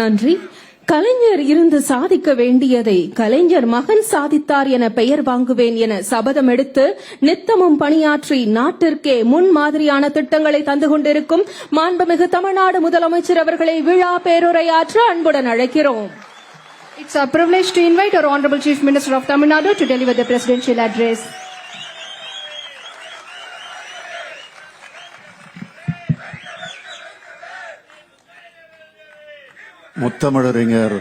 நன்றி. கலைஞர் இருந்து சாதிக்க வேண்டியதை கலைஞர் மகன் சாதித்தார் என பெயர் வாங்குவேன் என சபதம் எடுத்து நித்தமும் பணியாற்றி நாட்டிற்கே முன்மாதிரியான திட்டங்களை தந்து கொண்டிருக்கும் மாண்புமிகு தமிழ்நாடு முதலமைச்சர் அவர்களை விழா பேருரையாற்ற அன்புடன் அழைக்கிறோம். It's our privilege to invite our Honorable Chief Minister of Tamil Nadu to deliver the presidential address. முத்தமிழறிஞர்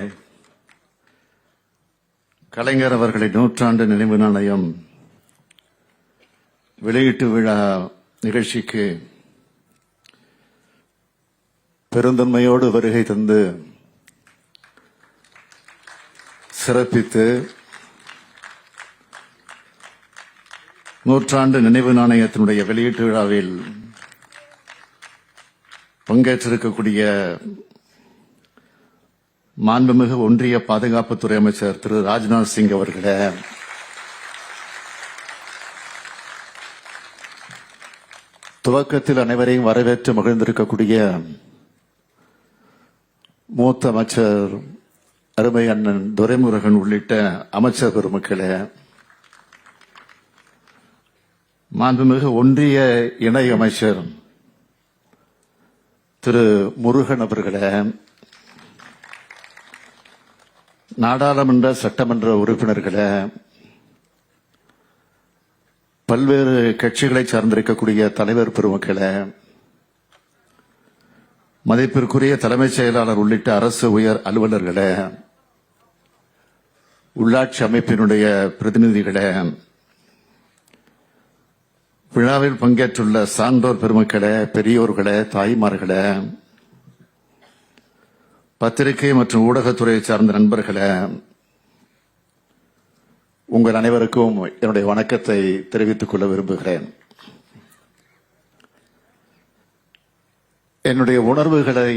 கலைஞர் அவர்களின் நூற்றாண்டு நினைவு நாணயம் வெளியீட்டு விழா நிகழ்ச்சிக்கு பெருந்தன்மையோடு வருகை தந்து சிறப்பித்து நூற்றாண்டு நினைவு நாணயத்தினுடைய வெளியீட்டு விழாவில் பங்கேற்றிருக்கக்கூடிய மாண்புமிகு ஒன்றிய பாதுகாப்புத்துறை அமைச்சர் திரு ராஜ்நாத் சிங் அவர்களே, துவக்கத்தில் அனைவரையும் வரவேற்று மகிழ்ந்திருக்கக்கூடிய மூத்த அமைச்சர் அருமை அண்ணன் துரைமுருகன் உள்ளிட்ட அமைச்சர் பெருமக்களே, மாண்புமிகு ஒன்றிய இணை அமைச்சர் திரு முருகன் அவர்களே, நாடாளுமன்ற சட்டமன்ற உறுப்பினர்களே, பல்வேறு கட்சிகளை சார்ந்திருக்கக்கூடிய தலைவர் பெருமக்களே, மதிப்பிற்குரிய தலைமைச் செயலாளர் உள்ளிட்ட அரசு உயர் அலுவலர்களே, உள்ளாட்சி அமைப்பினுடைய பிரதிநிதிகளே, விழாவில் பங்கேற்றுள்ள சான்றோர் பெருமக்களே, பெரியோர்களே, தாய்மார்களே, பத்திரிகை மற்றும் ஊடகத்துறையை சார்ந்த நண்பர்களே, உங்கள் அனைவருக்கும் என்னுடைய வணக்கத்தை தெரிவித்துக் கொள்ள விரும்புகிறேன். என்னுடைய உணர்வுகளை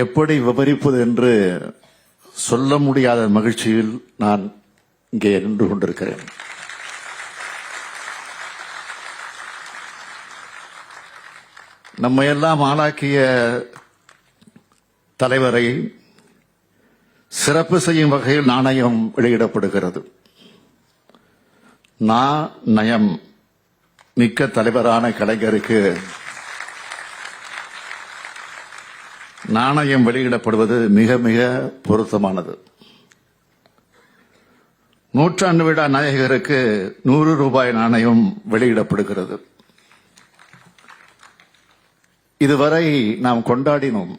எப்படி விவரிப்பது என்று சொல்ல முடியாத மகிழ்ச்சியில் நான் இங்கே நின்று கொண்டிருக்கிறேன். நம்மையெல்லாம் ஆளாக்கிய தலைவரை சிறப்பு செய்யும் வகையில் நாணயம் வெளியிடப்படுகிறது. நயம் மிக்க தலைவரான கலைஞருக்கு நாணயம் வெளியிடப்படுவது மிக மிக பொருத்தமானது. நூற்றாண்டு விழா நாயகருக்கு 100 ரூபாய் நாணயம் வெளியிடப்படுகிறது. இதுவரை நாம் கொண்டாடினோம்.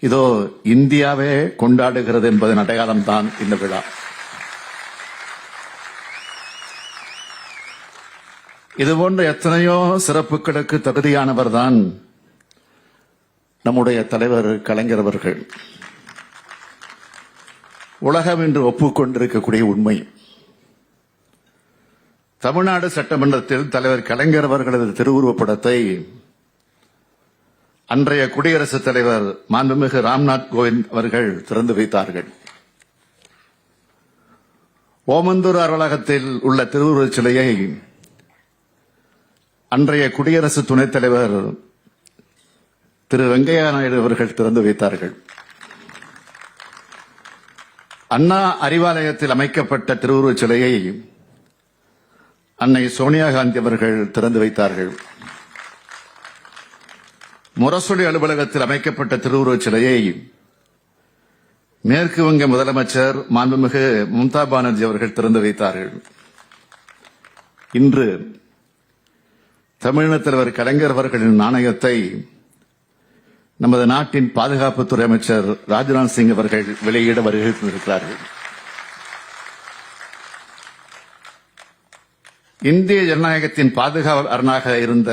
இதோ இந்தியாவே கொண்டாடுகிறது என்பதன் அடையாளம் தான் இந்த விழா. இதுபோன்ற எத்தனையோ சிறப்புகளுக்கு தகுதியானவர் தான் நம்முடைய தலைவர் கலைஞர் அவர்கள். உலகம் என்று ஒப்புக்கொண்டிருக்கக்கூடிய உண்மை, தமிழ்நாடு சட்டமன்றத்தில் தலைவர் கலைஞர் அவர்களது திருவுருவப்படத்தை அன்றைய குடியரசுத் தலைவர் மாண்புமிகு ராம்நாத் கோவிந்த் அவர்கள் திறந்து வைத்தார்கள். ஓமந்தூர் அலுவலகத்தில் உள்ள திருவுருவச் சிலையை அன்றைய குடியரசு துணைத் தலைவர் திரு வெங்கையா நாயுடு அவர்கள் திறந்து வைத்தார்கள். அண்ணா அறிவாலயத்தில் அமைக்கப்பட்ட திருவுருவச் சிலையை அன்னை சோனியா காந்தி அவர்கள் திறந்து வைத்தார்கள். முரசொலி அலுவலகத்தில் அமைக்கப்பட்ட திருவுருவச் சிலையை மேற்கு வங்க முதலமைச்சர் மாண்புமிகு மம்தா பானர்ஜி அவர்கள் திறந்து வைத்தார்கள். இன்று தமிழக தலைவர் கலைஞர் அவர்களின் நாணயத்தை நமது நாட்டின் பாதுகாப்புத்துறை அமைச்சர் ராஜ்நாத் சிங் அவர்கள் வெளியிட வருகிறார்கள். இந்திய ஜனநாயகத்தின் பாதுகாவலராக இருந்த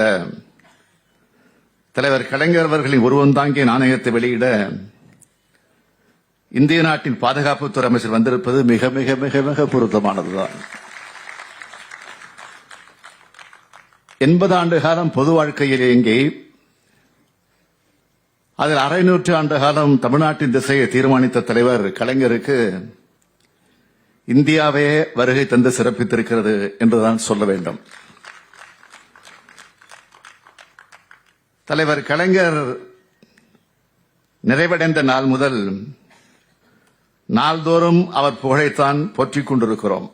தலைவர் கலைஞர் அவர்களின் உருவம் தாங்கிய நாணயத்தை வெளியிட இந்திய நாட்டின் பாதுகாப்புத்துறை அமைச்சர் வந்திருப்பது மிக மிக மிக மிக பொருத்தமானதுதான். 80 ஆண்டு காலம் பொது வாழ்க்கையில் இயங்கி அதில் அரை நூற்றாண்டு காலம் தமிழ்நாட்டின் திசையை தீர்மானித்த தலைவர் கலைஞருக்கு இந்தியாவே வருகை தந்து சிறப்பித்திருக்கிறது என்றுதான் சொல்ல வேண்டும். தலைவர் கலைஞர் நிறைவடைந்த நாள் முதல் நாள்தோறும் அவர் புகழைத்தான் போற்றிக் கொண்டிருக்கிறோம்.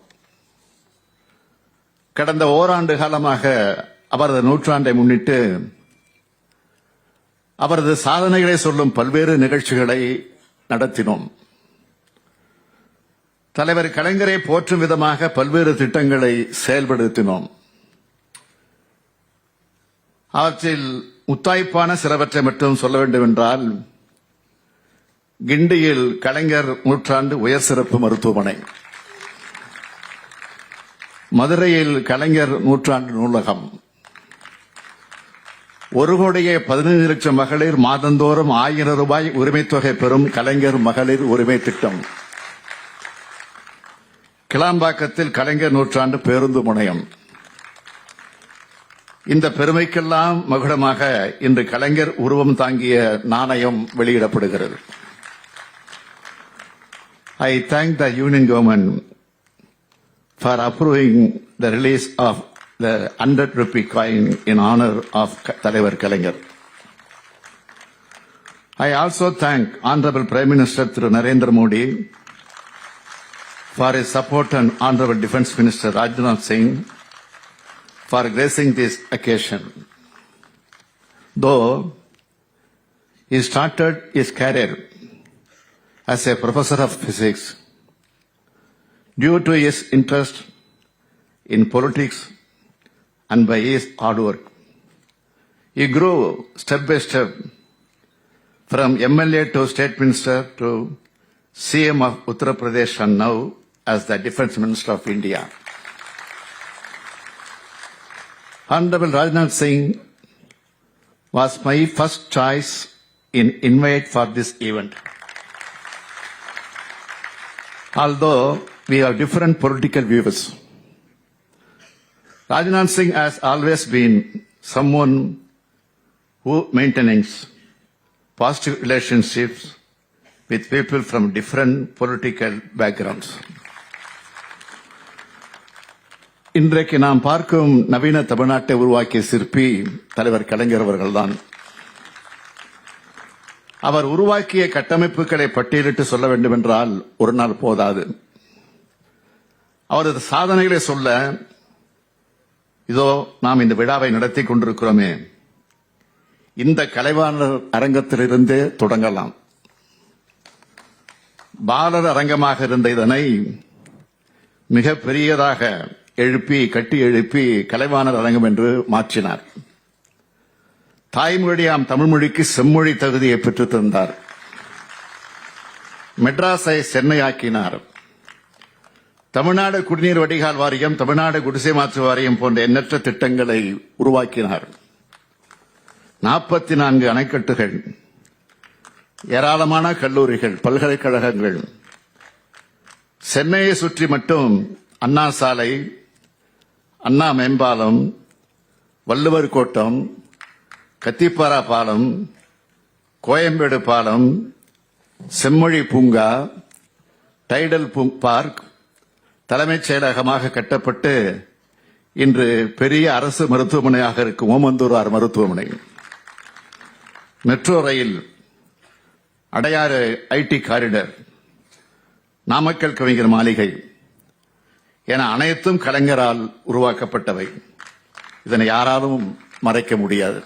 கடந்த ஓராண்டு காலமாக அவரது நூற்றாண்டை முன்னிட்டு அவரது சாதனைகளை சொல்லும் பல்வேறு நிகழ்ச்சிகளை நடத்தினோம். தலைவர் கலைஞரை போற்றும் விதமாக பல்வேறு திட்டங்களை செயல்படுத்தினோம். அவற்றில் முத்தாய்ப்பான சிலவற்றை மட்டும் சொல்ல வேண்டும் என்றால், கிண்டியில் கலைஞர் நூற்றாண்டு உயர் சிறப்பு மருத்துவமனை, மதுரையில் கலைஞர் நூற்றாண்டு நூலகம், 1,15,00,000 மகளிர் மாதந்தோறும் 1000 ரூபாய் உரிமைத் தொகை பெறும் கலைஞர் மகளிர் உரிமை திட்டம், கிளாம்பாக்கத்தில் கலைஞர் நூற்றாண்டு பேருந்து முனையம். இந்த பெருமைக்கெல்லாம் மகுடமாக இன்று கலைஞர் உருவம் தாங்கிய நாணயம் வெளியிடப்படுகிறது. I thank the Union Government for approving the release of the 100 rupee coin in honor of தலைவர் கலைஞர். I also thank Honorable Prime Minister Thru Narendra Modi for his support and Honorable Defence Minister Rajnath Singh for gracing this occasion. Though he started his career as a professor of physics, due to his interest in politics and by his hard work, he grew step by step from MLA to State Minister to CM of Uttar Pradesh and now as the Defence Minister of India. Honorable Rajnath Singh was my first choice in invite for this event. Although we have different political views, Rajnath Singh has always been someone who maintains positive relationships with people from different political backgrounds. இன்றைக்கு நாம் பார்க்கும் நவீன தமிழ்நாட்டை உருவாக்கிய சிற்பி தலைவர் கலைஞர் அவர்கள்தான். அவர் உருவாக்கிய கட்டமைப்புகளை பட்டியலிட்டு சொல்ல வேண்டும் என்றால் ஒரு நாள் போதாது. அவரது சாதனைகளை சொல்ல இதோ நாம் இந்த விழாவை நடத்தி கொண்டிருக்கிறோமே, இந்த கலைவாணர் அரங்கத்திலிருந்து தொடங்கலாம். பாரத அரங்கமாக இருந்த இதனை மிக பெரியதாக கட்டி எழுப்பி கலைவாணர் அரங்கம் என்று மாற்றினார். தாய்மொழியாம் தமிழ்மொழிக்கு செம்மொழி தகுதியை பெற்றுத் தந்தார். மெட்ராஸை சென்னை ஆக்கினார். தமிழ்நாடு குடிநீர் வடிகால் வாரியம், தமிழ்நாடு குடிசை மாற்று வாரியம் போன்ற எண்ணற்ற திட்டங்களை உருவாக்கினார். 44 அணைக்கட்டுகள், ஏராளமான கல்லூரிகள், பல்கலைக்கழகங்கள். சென்னையை சுற்றி மட்டும் அண்ணா சாலை, அண்ணா மேம்பாலம், வள்ளுவர் கோட்டம், கத்திப்பாரா பாலம், கோயம்பேடு பாலம், செம்மொழி பூங்கா, டைடல் பார்க் தலைமைச் செயலகமாக கட்டப்பட்டு இன்று பெரிய அரசு மருத்துவமனையாக இருக்கும் ஓமந்தூரார் மருத்துவமனை, metro rail, Adyar ID corridor, Namakkal கவிஞர் மாளிகை என அனைத்தும் கலைஞரால் உருவாக்கப்பட்டவை. இதனை யாராலும் மறைக்க முடியாது.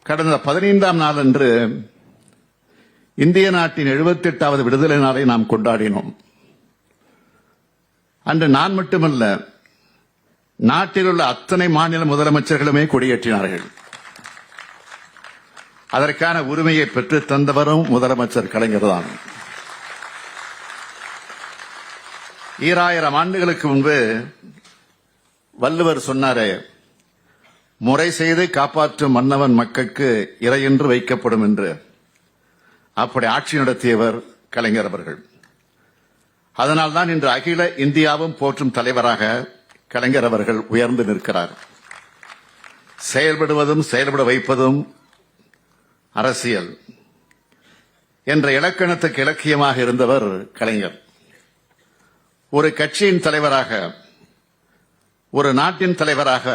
கடந்த 15ஆம் நாளன்று இந்திய நாட்டின் 78வது விடுதலை நாளை நாம் கொண்டாடினோம். அன்று நான் மட்டுமல்ல, நாட்டில் உள்ள அத்தனை மாநில முதலமைச்சர்களுமே கொடியேற்றினார்கள். அதற்கான உரிமையை பெற்றுத் தந்தவரும் முதலமைச்சர் கலைஞர் தான். 2000 ஆண்டுகளுக்கு முன்பு வள்ளுவர் சொன்னாரே, முறை செய்து காப்பாற்றும் மன்னவன் மக்களுக்கு இறையென்று வைக்கப்படும் என்று. அப்படி ஆட்சி நடத்தியவர் கலைஞர் அவர்கள். அதனால்தான் இன்று அகில இந்தியாவும் போற்றும் தலைவராக கலைஞர் அவர்கள் உயர்ந்து நிற்கிறார். செயல்படுவதும் செயல்பட வைப்பதும் அரசியல் என்ற இலக்கணத்துக்கு இலக்கியமாக இருந்தவர் கலைஞர். ஒரு கட்சியின் தலைவராக, ஒரு நாட்டின் தலைவராக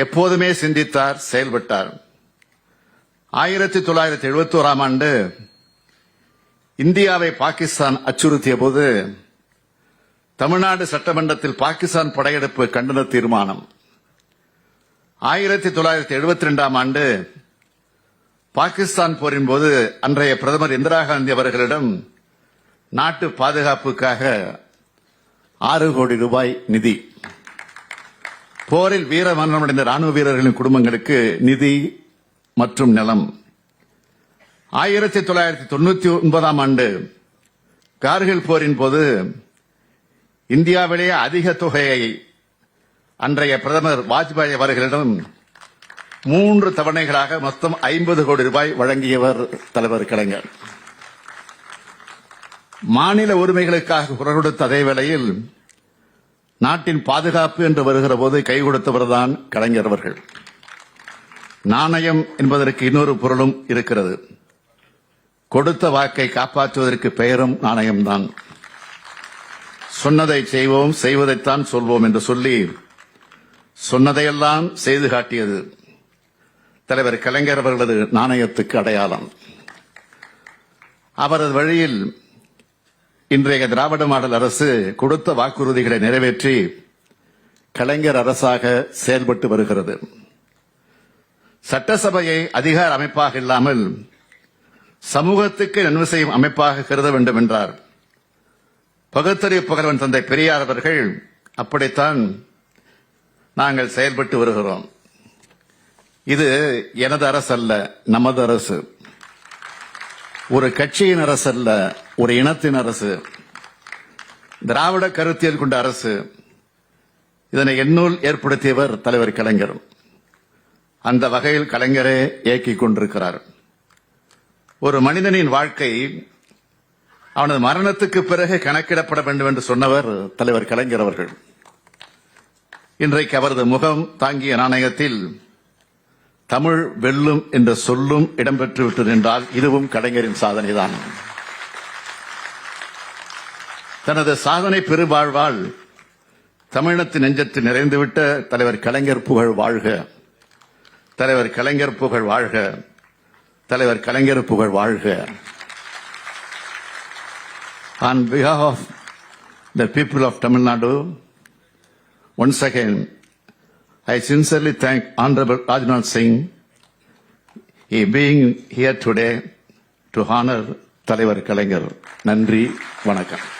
எப்போதுமே சிந்தித்தார், செயல்பட்டார். 1971ஆம் ஆண்டு இந்தியாவை பாகிஸ்தான் அச்சுறுத்திய போது தமிழ்நாடு சட்டமன்றத்தில் பாகிஸ்தான் படையெடுப்பு கண்டன தீர்மானம். 1972ஆம் ஆண்டு பாகிஸ்தான் போரின் போது அன்றைய பிரதமர் இந்திரா காந்தி அவர்களிடம் நாட்டு பாதுகாப்புக்காக 6 கோடி ரூபாய் நிதி, போரில் வீர மரணமடைந்த ராணுவ வீரர்களின் குடும்பங்களுக்கு நிதி மற்றும் நிலம். 1999ஆம் ஆண்டு கார்கில் போரின் போது இந்தியாவிலேயே அதிக தொகையை அன்றைய பிரதமர் வாஜ்பாய் அவர்களிடம் 3 தவணைகளாக மொத்தம் 50 கோடி ரூபாய் வழங்கியவர் தலைவர் கலைஞர். மாநில உரிமைகளுக்காக குரல் கொடுத்த அதே வேளையில் நாட்டின் பாதுகாப்பு என்று வருகிற போது கை கொடுத்தவர்தான் கலைஞர் அவர்கள். நாணயம் என்பதற்கு இன்னொரு பொருளும் இருக்கிறது. கொடுத்த வாக்கை காப்பாற்றுவதற்கு பெயரும் நாணயம்தான். சொன்னதை செய்வோம், செய்வதைத்தான் சொல்வோம் என்று சொல்லி சொன்னதையெல்லாம் செய்து காட்டியது தலைவர் கலைஞர் அவர்களது நாணயத்துக்கு அடையாளம். அவரது வழியில் இன்றைய திராவிட மாடல் அரசு கொடுத்த வாக்குறுதிகளை நிறைவேற்றி கலைஞர் அரசாக செயல்பட்டு வருகிறது. சட்டசபையை அதிகார அமைப்பாக இல்லாமல் சமூகத்துக்கு நன்மை செய்யும் அமைப்பாக கருத வேண்டும் என்றார் பகுத்தறிவு புகழ்வன் தந்தை பெரியார் அவர்கள். அப்படித்தான் நாங்கள் செயல்பட்டு வருகிறோம். இது எனது அரசு அல்ல, நமது அரசு. ஒரு கட்சியின் அரசு அல்ல, ஒரு இனத்தின் அரசு. திராவிட கருத்தியல் கொண்ட அரசு. இதனை எண்ணூல் ஏற்படுத்தியவர் தலைவர் கலைஞர். அந்த வகையில் கலைஞரே இயக்கிக் கொண்டிருக்கிறார். ஒரு மனிதனின் வாழ்க்கை அவனது மரணத்துக்கு பிறகு கணக்கிடப்பட வேண்டும் என்று சொன்னவர் தலைவர் கலைஞர் அவர்கள். இன்றைக்கு அவரது முகம் தாங்கிய நாணயத்தில் தமிழ் வெல்லும் என்ற சொல்லும் இடம்பெற்று விட்டது என்றால் இதுவும் கலைஞரின் சாதனைதான். தனது சாதனை பெருவாழ்வால் தமிழத்தின் நெஞ்சத்தில் நிறைந்துவிட்ட தலைவர் கலைஞர் புகழ் வாழ்க, தலைவர் கலைஞர் புகழ் வாழ்க, தலைவர் கலைஞர் புகழ் வாழ்க. On behalf of the people of Tamil Nadu, once again, I sincerely thank Honorable Rajnath Singh for being here today to honor Thalaivar Kalaignar. Nandri, Vanakkam.